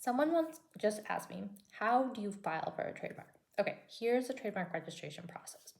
Someone once just asked me, how do you file for a trademark? Okay, here's the trademark registration process.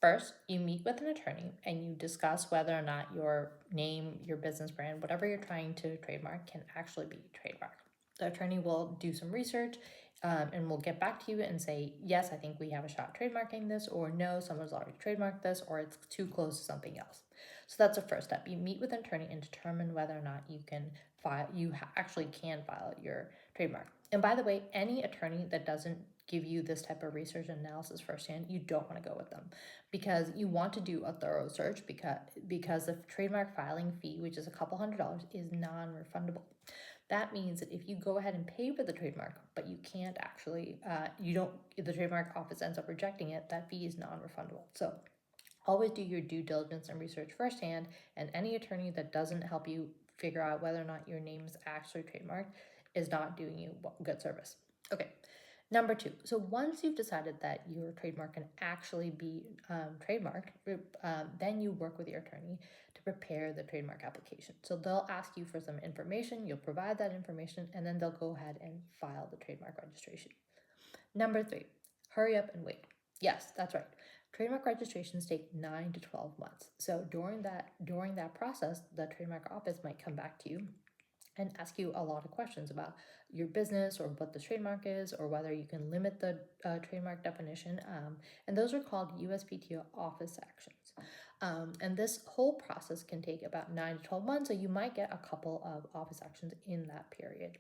First, you meet with an attorney and you discuss whether or not your name, your business brand, whatever you're trying to trademark can actually be trademarked. The attorney will do some research and will get back to you and say, yes, I think we have a shot trademarking this, or no, someone's already trademarked this, or it's too close to something else. So that's the first step. You meet with an attorney and determine whether or not you can file, actually can file your trademark. And by the way, any attorney that doesn't give you this type of research and analysis firsthand, you don't want to go with them, because you want to do a thorough search because the trademark filing fee, which is a couple $100s, is non-refundable. That means that if you go ahead and pay for the trademark, but you can't actually, if the trademark office ends up rejecting it, that fee is non-refundable. So always do your due diligence and research firsthand, and any attorney that doesn't help you figure out whether or not your name is actually trademarked is not doing you good service. Okay. Number two, so once you've decided that your trademark can actually be trademarked, then you work with your attorney to prepare the trademark application. So they'll ask you for some information, you'll provide that information, and then they'll go ahead and file the trademark registration. Number three, hurry up and wait. Yes, that's right. Trademark registrations take 9 to 12 months. So during that process, the trademark office might come back to you and ask you a lot of questions about your business or what the trademark is, or whether you can limit the trademark definition. And those are called USPTO office actions. And this whole process can take about 9 to 12 months, so you might get a couple of office actions in that period.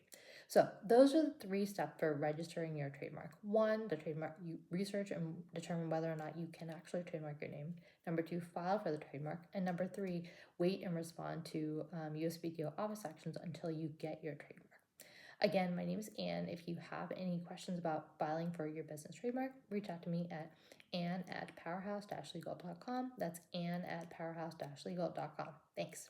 So those are the 3 steps for registering your trademark. 1, the trademark, you research and determine whether or not you can actually trademark your name. Number 2, file for the trademark. And number 3, wait and respond to USPTO office actions until you get your trademark. Again, my name is Anne. If you have any questions about filing for your business trademark, reach out to me at anne@powerhouse-legal.com. That's anne@powerhouse-legal.com. Thanks.